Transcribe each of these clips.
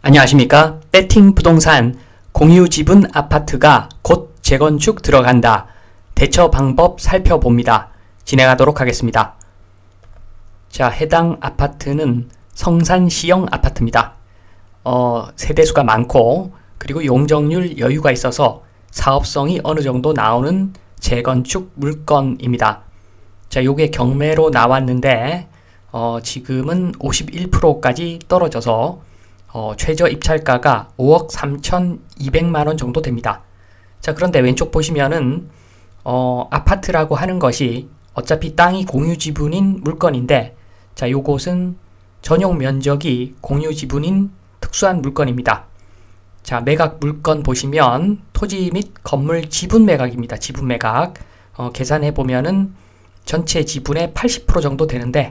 안녕하십니까? 배팅 부동산 공유지분 아파트가 곧 재건축 들어간다. 대처 방법 살펴봅니다. 진행하도록 하겠습니다. 자, 해당 아파트는 성산시형 아파트입니다. 세대수가 많고 그리고 용적률 여유가 있어서 사업성이 어느 정도 나오는 재건축 물건입니다. 자, 요게 경매로 나왔는데 지금은 51%까지 떨어져서 최저 입찰가가 5억 3,200만원 정도 됩니다. 자, 그런데 왼쪽 보시면은 아파트라고 하는 것이 어차피 땅이 공유지분인 물건인데, 자, 요곳은 전용 면적이 공유지분인 특수한 물건입니다. 자, 매각 물건 보시면 토지 및 건물 지분 매각입니다. 지분 매각. 계산해 보면은 전체 지분의 80% 정도 되는데,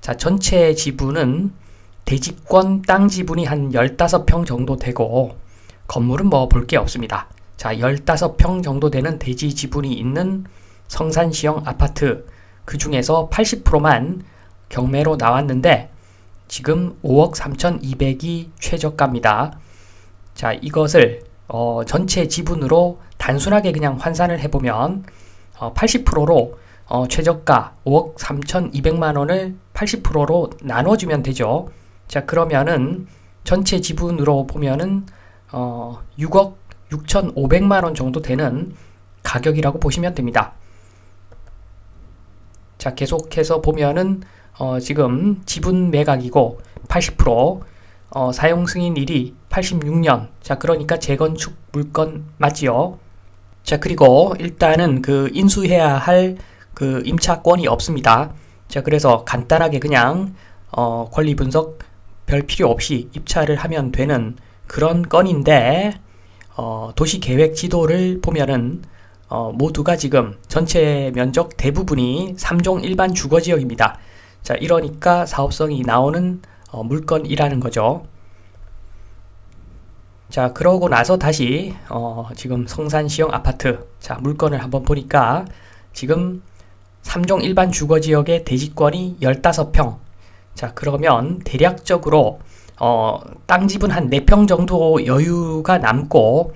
자, 전체 지분은 대지권 땅 지분이 한 15평 정도 되고 건물은 뭐 볼 게 없습니다. 자, 15평 정도 되는 대지 지분이 있는 성산시형 아파트, 그 중에서 80%만 경매로 나왔는데 지금 5억 3,200이 최저가입니다. 자, 이것을 전체 지분으로 단순하게 그냥 환산을 해보면 80%로 최저가 5억 3,200만원을 80%로 나눠주면 되죠. 자, 그러면은 전체 지분으로 보면은 6억 6,500만원 정도 되는 가격이라고 보시면 됩니다. 자, 계속해서 보면은 지금 지분 매각이고 80%, 사용 승인일이 86년. 자, 그러니까 재건축 물건 맞지요? 자, 그리고 일단은 그 인수해야 할 그 임차권이 없습니다. 자, 그래서 간단하게 그냥 권리 분석 별 필요 없이 입찰을 하면 되는 그런 건인데, 도시계획 지도를 보면은 모두가 지금 전체 면적 대부분이 3종 일반 주거지역입니다. 자, 이러니까 사업성이 나오는 물건이라는 거죠. 자, 그러고 나서 다시 지금 성산시형 아파트, 자, 물건을 한번 보니까 지금 3종 일반 주거지역의 대지권이 15평. 자, 그러면 대략적으로 땅 지분 한 4평 정도 여유가 남고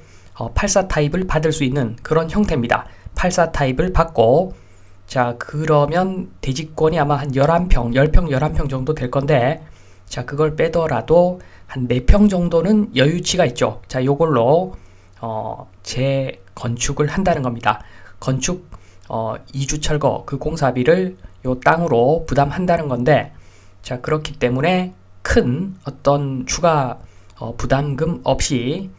84 타입을 받을 수 있는 그런 형태입니다. 84 타입을 받고, 자, 그러면 대지권이 아마 한 11평, 10평, 11평 정도 될 건데, 자, 그걸 빼더라도 한 4평 정도는 여유치가 있죠. 자, 요걸로 재건축을 한다는 겁니다. 건축 2주 철거 그 공사비를 요 땅으로 부담한다는 건데, 자, 그렇기 때문에 큰 어떤 추가 부담금 없이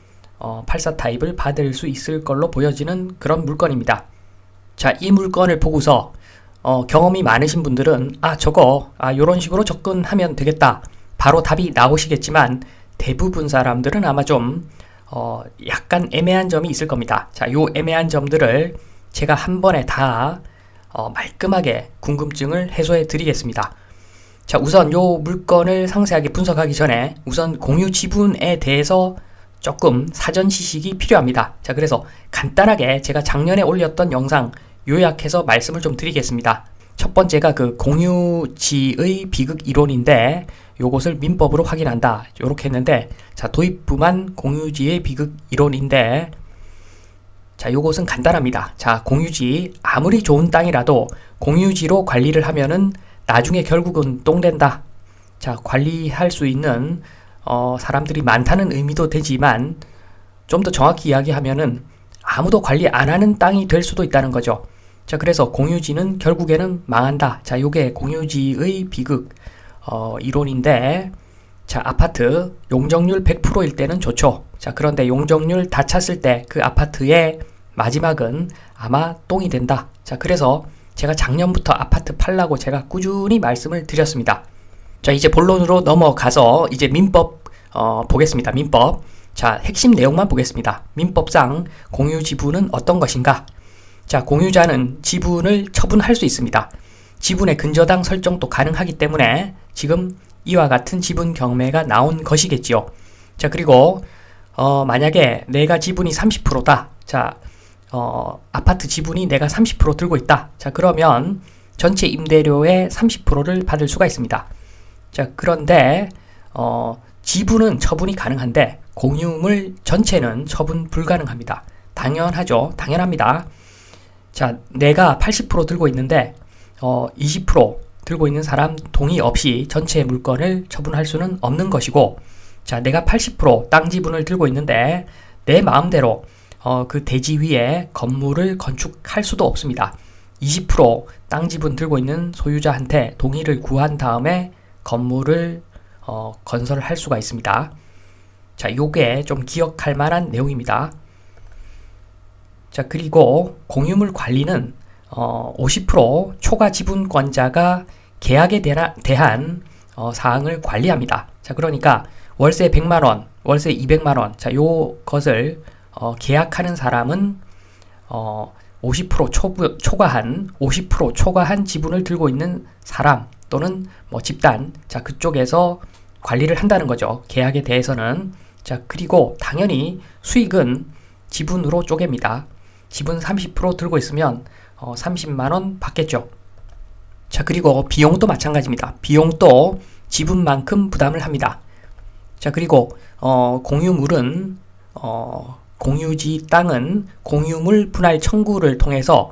84 타입을 받을 수 있을 걸로 보여지는 그런 물건입니다. 자, 이 물건을 보고서 경험이 많으신 분들은 요런 식으로 접근하면 되겠다, 바로 답이 나오시겠지만, 대부분 사람들은 아마 좀 약간 애매한 점이 있을 겁니다. 자, 요 애매한 점들을 제가 한 번에 다 말끔하게 궁금증을 해소해 드리겠습니다. 자, 우선 요 물건을 상세하게 분석하기 전에 우선 공유 지분에 대해서 조금 사전 지식이 필요합니다. 자, 그래서 간단하게 제가 작년에 올렸던 영상 요약해서 말씀을 좀 드리겠습니다. 첫 번째가 그 공유지의 비극 이론인데, 요것을 민법으로 확인한다, 요렇게 했는데, 자, 도입부만 공유지의 비극 이론인데, 자, 요것은 간단합니다. 자, 공유지 아무리 좋은 땅이라도 공유지로 관리를 하면은 나중에 결국은 똥된다. 자, 관리할 수 있는 사람들이 많다는 의미도 되지만, 좀 더 정확히 이야기하면은 아무도 관리 안 하는 땅이 될 수도 있다는 거죠. 자, 그래서 공유지는 결국에는 망한다. 자, 요게 공유지의 비극 이론인데, 자, 아파트 용적률 100%일 때는 좋죠. 자, 그런데 용적률 다 찼을 때 그 아파트의 마지막은 아마 똥이 된다. 자, 그래서 제가 작년부터 아파트 팔라고 제가 꾸준히 말씀을 드렸습니다. 자, 이제 본론으로 넘어가서 이제 민법 보겠습니다. 민법. 자, 핵심 내용만 보겠습니다. 민법상 공유지분은 어떤 것인가? 자, 공유자는 지분을 처분할 수 있습니다. 지분의 근저당 설정도 가능하기 때문에 지금 이와 같은 지분 경매가 나온 것이겠지요. 자, 그리고 만약에 내가 지분이 30%다. 자, 아파트 지분이 내가 30% 들고 있다. 자, 그러면 전체 임대료의 30%를 받을 수가 있습니다. 자, 그런데 지분은 처분이 가능한데 공유물 전체는 처분 불가능합니다. 당연하죠. 당연합니다. 자, 내가 80% 들고 있는데 20% 들고 있는 사람 동의 없이 전체 물건을 처분할 수는 없는 것이고, 자, 내가 80% 땅 지분을 들고 있는데 내 마음대로 그 대지 위에 건물을 건축할 수도 없습니다. 20%땅 지분 들고 있는 소유자한테 동의를 구한 다음에 건물을 건설을 할 수가 있습니다. 자, 요게 좀 기억할 만한 내용입니다. 자, 그리고 공유물 관리는 50% 초과 지분권자가 계약에 대한 사항을 관리합니다. 자, 그러니까 월세 100만원, 월세 200만원, 자, 요것을 계약하는 사람은 50% 초과한 50% 초과한 지분을 들고 있는 사람 또는 뭐 집단, 자, 그쪽에서 관리를 한다는 거죠. 계약에 대해서는. 자, 그리고 당연히 수익은 지분으로 쪼갭니다. 지분 30% 들고 있으면 30만원 받겠죠. 자, 그리고 비용도 마찬가지입니다. 비용도 지분만큼 부담을 합니다. 자, 그리고 공유물은 공유지 땅은 공유물 분할 청구를 통해서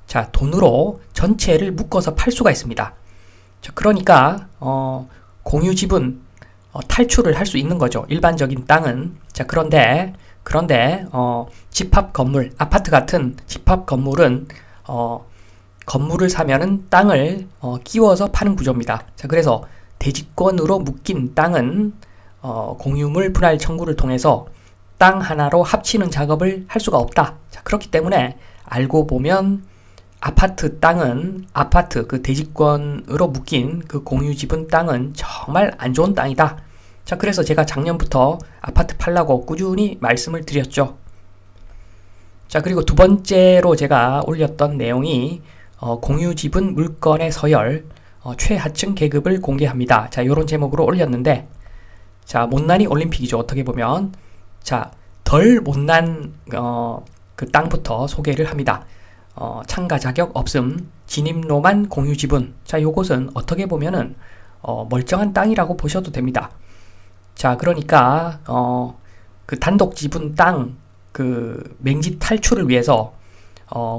자, 돈으로 전체를 묶어서 팔 수가 있습니다. 자, 그러니까 공유 지분 탈출을 할 수 있는 거죠. 일반적인 땅은. 자, 그런데 집합 건물, 아파트 같은 집합 건물은 건물을 사면은 땅을 끼워서 파는 구조입니다. 자, 그래서 대지권으로 묶인 땅은 공유물 분할 청구를 통해서 땅 하나로 합치는 작업을 할 수가 없다. 자, 그렇기 때문에 알고 보면 아파트 땅은 아파트 그 대지권으로 묶인 그 공유 지분 땅은 정말 안 좋은 땅이다. 자, 그래서 제가 작년부터 아파트 팔라고 꾸준히 말씀을 드렸죠. 자, 그리고 두 번째로 제가 올렸던 내용이 공유 지분 물건의 서열 최하층 계급을 공개합니다. 자, 요런 제목으로 올렸는데, 자, 못난이 올림픽이죠. 어떻게 보면. 자, 덜 못난 그 땅부터 소개를 합니다. 참가 자격 없음, 진입로만 공유 지분. 자, 요것은 어떻게 보면은 멀쩡한 땅이라고 보셔도 됩니다. 자, 그러니까 그 단독 지분 땅 그 맹지 탈출을 위해서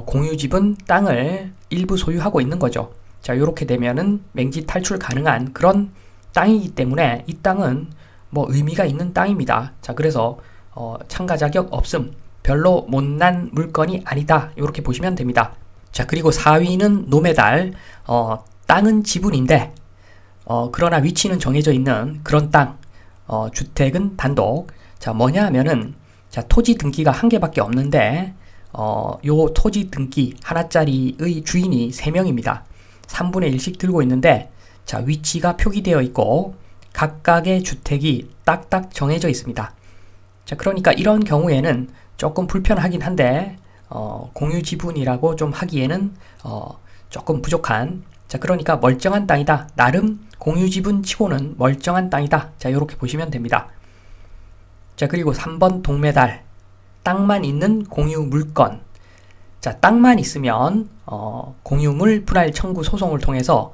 공유 지분 땅을 일부 소유하고 있는 거죠. 자, 요렇게 되면은 맹지 탈출 가능한 그런 땅이기 때문에 이 땅은 뭐 의미가 있는 땅입니다. 자, 그래서 참가 자격 없음, 별로 못난 물건이 아니다. 이렇게 보시면 됩니다. 자, 그리고 4위는 노메달. 땅은 지분인데 그러나 위치는 정해져 있는 그런 땅. 주택은 단독. 자, 뭐냐 하면은 자, 토지 등기가 한 개밖에 없는데 요 토지 등기 하나짜리의 주인이 3명입니다. 3분의 1씩 들고 있는데 자, 위치가 표기되어 있고 각각의 주택이 딱딱 정해져 있습니다. 자, 그러니까 이런 경우에는 조금 불편하긴 한데 공유 지분이라고 좀 하기에는 조금 부족한. 자, 그러니까 멀쩡한 땅이다. 나름 공유 지분 치고는 멀쩡한 땅이다. 자, 이렇게 보시면 됩니다. 자, 그리고 3번 동메달. 땅만 있는 공유 물건. 자, 땅만 있으면 공유물 분할 청구 소송을 통해서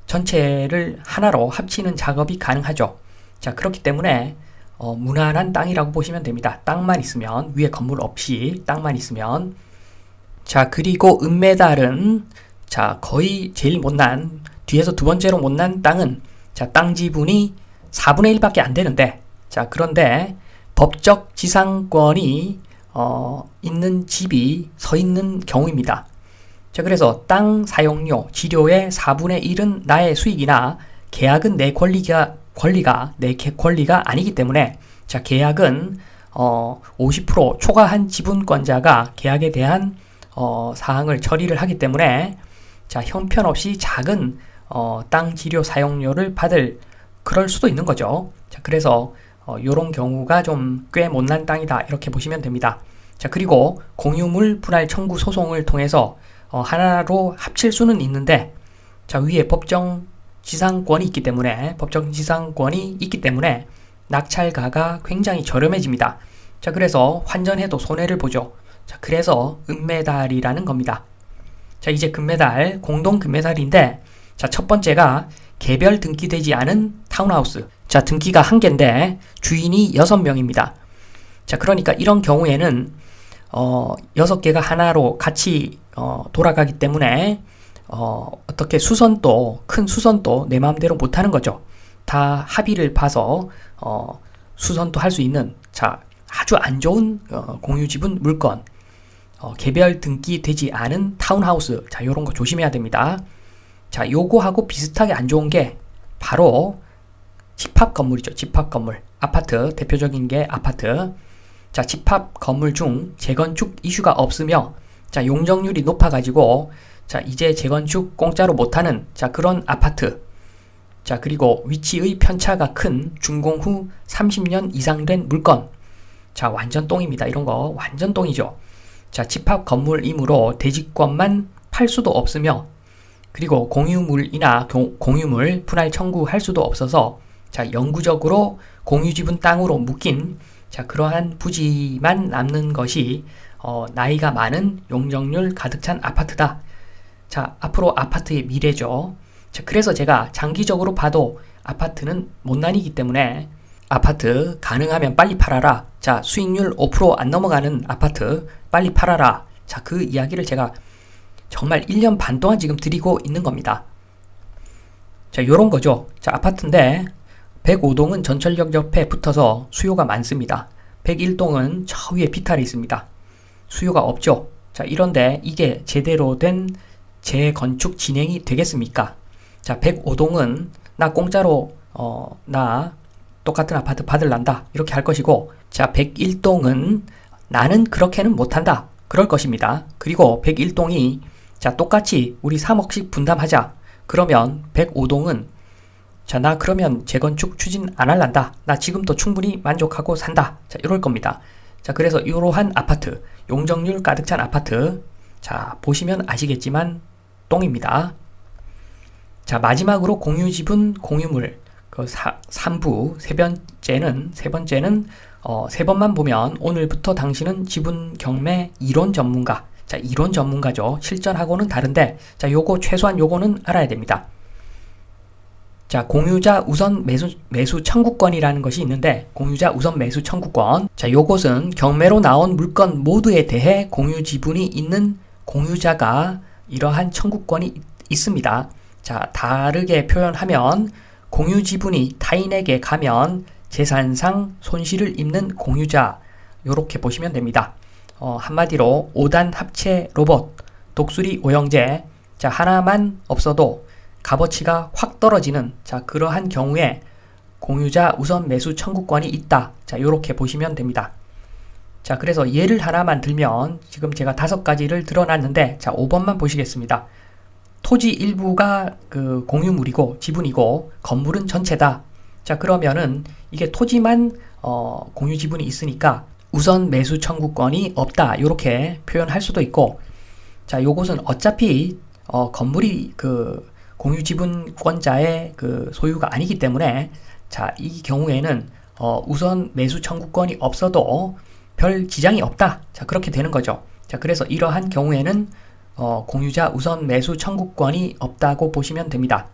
전체를 하나로 합치는 작업이 가능하죠. 자, 그렇기 때문에 무난한 땅이라고 보시면 됩니다. 땅만 있으면, 위에 건물 없이 땅만 있으면. 자, 그리고 은메달은 자, 거의 제일 못난, 뒤에서 두 번째로 못난 땅은 자, 땅 지분이 4분의 1밖에 안 되는데, 자, 그런데 법적 지상권이 있는 집이 서 있는 경우입니다. 자, 그래서 땅 사용료, 지료의 4분의 1은 나의 수익이나 계약은 내 권리가 내 권리가 아니기 때문에 자, 계약은 50% 초과한 지분권자가 계약에 대한 사항을 처리를 하기 때문에 자, 형편없이 작은 땅 지료 사용료를 받을 그럴 수도 있는 거죠. 자, 그래서 요런 경우가 좀 꽤 못난 땅이다. 이렇게 보시면 됩니다. 자, 그리고 공유물 분할 청구 소송을 통해서 하나로 합칠 수는 있는데 자, 위에 법정 지상권이 있기 때문에 낙찰가가 굉장히 저렴해집니다. 자, 그래서 환전해도 손해를 보죠. 자, 그래서 은메달이라는 겁니다. 자, 이제 금메달, 공동 금메달인데 자, 첫 번째가 개별 등기되지 않은 타운하우스. 자, 등기가 1개인데 주인이 6명입니다. 자, 그러니까 이런 경우에는 6개가 하나로 같이 돌아가기 때문에 어떻게 수선도, 큰 수선도 내 마음대로 못하는 거죠. 다 합의를 봐서 수선도 할 수 있는, 자, 아주 안 좋은 공유지분 물건, 개별 등기되지 않은 타운하우스, 자, 요런 거 조심해야 됩니다. 자, 요거하고 비슷하게 안 좋은 게 바로 집합 건물이죠. 집합 건물. 아파트, 대표적인 게 아파트. 자, 집합 건물 중 재건축 이슈가 없으며, 자, 용적률이 높아가지고, 자, 이제 재건축 공짜로 못하는, 자, 그런 아파트. 자, 그리고 위치의 편차가 큰 준공 후 30년 이상 된 물건. 자, 완전 똥입니다. 이런 거 완전 똥이죠. 자, 집합 건물이므로 대지권만 팔 수도 없으며, 그리고 공유물이나 공유물 분할 청구할 수도 없어서, 자, 영구적으로 공유지분 땅으로 묶인, 자, 그러한 부지만 남는 것이 나이가 많은 용적률 가득 찬 아파트다. 자, 앞으로 아파트의 미래죠. 자, 그래서 제가 장기적으로 봐도 아파트는 못 나뉘기 때문에 아파트 가능하면 빨리 팔아라. 자, 수익률 5% 안 넘어가는 아파트 빨리 팔아라. 자, 그 이야기를 제가 정말 1년 반 동안 지금 드리고 있는 겁니다. 자, 요런 거죠. 자, 아파트인데 105동은 전철역 옆에 붙어서 수요가 많습니다. 101동은 저 위에 비탈이 있습니다. 수요가 없죠. 자, 이런데 이게 제대로 된 재건축 진행이 되겠습니까? 자, 105동은 나 공짜로 나 똑같은 아파트 받을란다 이렇게 할 것이고, 자, 101동은 나는 그렇게는 못한다 그럴 것입니다. 그리고 101동이 자, 똑같이 우리 3억씩 분담하자 그러면 105동은 자, 나 그러면 재건축 추진 안 할란다. 나 지금도 충분히 만족하고 산다. 자, 이럴 겁니다. 자, 그래서 이러한 아파트, 용적률 가득 찬 아파트, 자, 보시면 아시겠지만 똥입니다. 자, 마지막으로 공유지분, 공유물, 그 3부, 세 번째는, 세 번만 보면 오늘부터 당신은 지분 경매 이론 전문가. 자, 이론 전문가죠. 실전하고는 다른데, 자, 요거 최소한 요거는 알아야 됩니다. 자, 공유자 우선 매수 청구권이라는 것이 있는데, 공유자 우선 매수 청구권. 자, 요것은 경매로 나온 물건 모두에 대해 공유 지분이 있는 공유자가 이러한 청구권이 있습니다. 자, 다르게 표현하면 공유 지분이 타인에게 가면 재산상 손실을 입는 공유자, 요렇게 보시면 됩니다. 한마디로 5단 합체 로봇, 독수리 오형제, 자, 하나만 없어도 값어치가 확 떨어지는, 자, 그러한 경우에 공유자 우선 매수 청구권이 있다. 자, 요렇게 보시면 됩니다. 자, 그래서 예를 하나만 들면 지금 제가 5가지를 드러놨는데, 자, 5번만 보시겠습니다. 토지 일부가 그 공유물이고 지분이고 건물은 전체다. 자, 그러면은 이게 토지만 공유 지분이 있으니까 우선 매수 청구권이 없다. 요렇게 표현할 수도 있고, 자, 요것은 어차피 건물이 그 공유 지분권자의 그 소유가 아니기 때문에, 자, 이 경우에는 우선 매수 청구권이 없어도 별 지장이 없다. 자, 그렇게 되는 거죠. 자, 그래서 이러한 경우에는 공유자 우선 매수 청구권이 없다고 보시면 됩니다.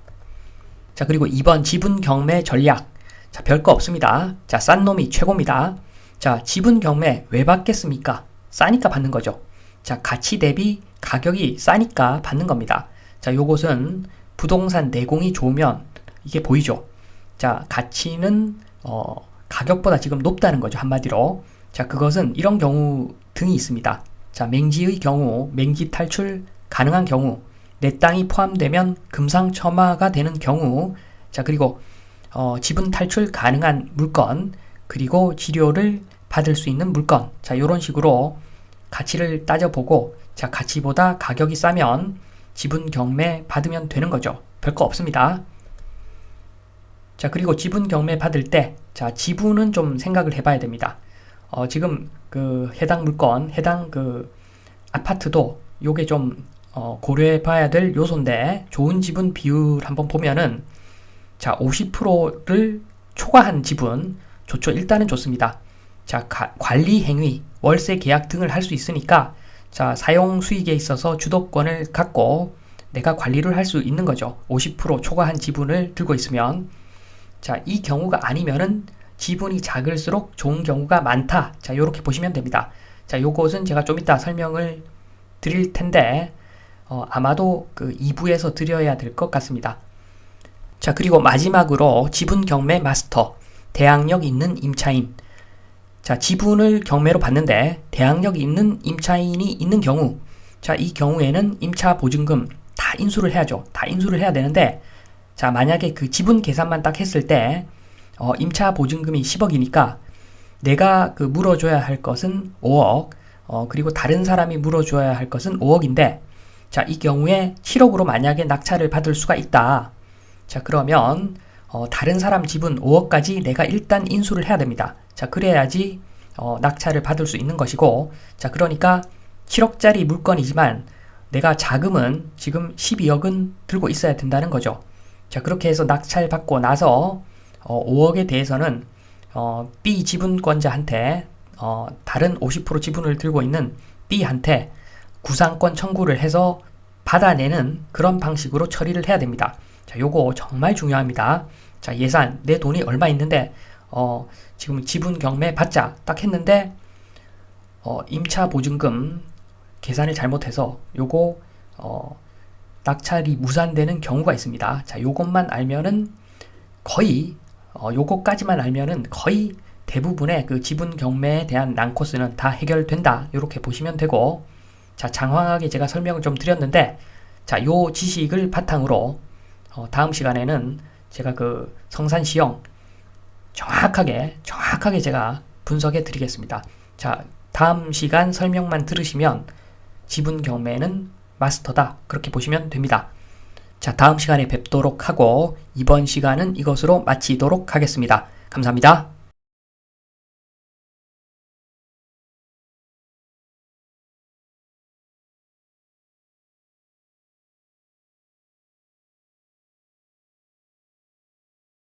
자, 그리고 2번 지분 경매 전략. 자, 별거 없습니다. 자, 싼 놈이 최고입니다. 자, 지분 경매 왜 받겠습니까? 싸니까 받는 거죠. 자, 가치 대비 가격이 싸니까 받는 겁니다. 자, 요것은 부동산 내공이 좋으면 이게 보이죠. 자, 가치는 가격보다 지금 높다는 거죠. 한마디로. 자, 그것은 이런 경우 등이 있습니다. 자, 맹지의 경우, 맹지 탈출 가능한 경우, 내 땅이 포함되면 금상첨화가 되는 경우, 자, 그리고 지분 탈출 가능한 물건, 그리고 지료를 받을 수 있는 물건, 자, 요런 식으로 가치를 따져보고, 자, 가치보다 가격이 싸면 지분 경매 받으면 되는 거죠. 별거 없습니다. 자, 그리고 지분 경매 받을 때, 자, 지분은 좀 생각을 해봐야 됩니다. 지금 그 해당 물건, 해당 그 아파트도 요게 좀 고려해 봐야 될 요소인데, 좋은 지분 비율 한번 보면은, 자, 50%를 초과한 지분 좋죠. 일단은 좋습니다. 자, 관리 행위, 월세 계약 등을 할 수 있으니까, 자, 사용 수익에 있어서 주도권을 갖고 내가 관리를 할 수 있는 거죠. 50% 초과한 지분을 들고 있으면. 자, 이 경우가 아니면은 지분이 작을수록 좋은 경우가 많다. 자, 요렇게 보시면 됩니다. 자, 요것은 제가 좀 이따 설명을 드릴 텐데, 아마도 그 2부에서 드려야 될 것 같습니다. 자, 그리고 마지막으로 지분 경매 마스터, 대항력 있는 임차인. 자, 지분을 경매로 받는데 대항력 있는 임차인이 있는 경우, 자, 이 경우에는 임차 보증금 다 인수를 해야죠. 다 인수를 해야 되는데, 자, 만약에 그 지분 계산만 딱 했을 때, 임차 보증금이 10억이니까 내가 그 물어줘야 할 것은 5억, 그리고 다른 사람이 물어줘야 할 것은 5억인데, 자, 이 경우에 7억으로 만약에 낙찰을 받을 수가 있다. 자, 그러면 다른 사람 지분 5억까지 내가 일단 인수를 해야 됩니다. 자, 그래야지 낙찰을 받을 수 있는 것이고, 자, 그러니까 7억짜리 물건이지만 내가 자금은 지금 12억은 들고 있어야 된다는 거죠. 자, 그렇게 해서 낙찰 받고 나서 5억에 대해서는 B 지분권자한테 다른 50% 지분을 들고 있는 B한테 구상권 청구를 해서 받아내는 그런 방식으로 처리를 해야 됩니다. 자, 요거 정말 중요합니다. 자, 예산, 내 돈이 얼마 있는데 지금 지분 경매 받자 딱 했는데 임차 보증금 계산을 잘못해서 요거 낙찰이 무산되는 경우가 있습니다. 자, 요것만 알면은 거의 요거까지만 알면은 거의 대부분의 그 지분 경매에 대한 난코스는 다 해결된다. 이렇게 보시면 되고, 자, 장황하게 제가 설명을 좀 드렸는데, 자, 요 지식을 바탕으로 다음 시간에는 제가 그 성산시형 정확하게 제가 분석해 드리겠습니다. 자, 다음 시간 설명만 들으시면 지분 경매는 마스터다. 그렇게 보시면 됩니다. 자, 다음 시간에 뵙도록 하고 이번 시간은 이것으로 마치도록 하겠습니다. 감사합니다.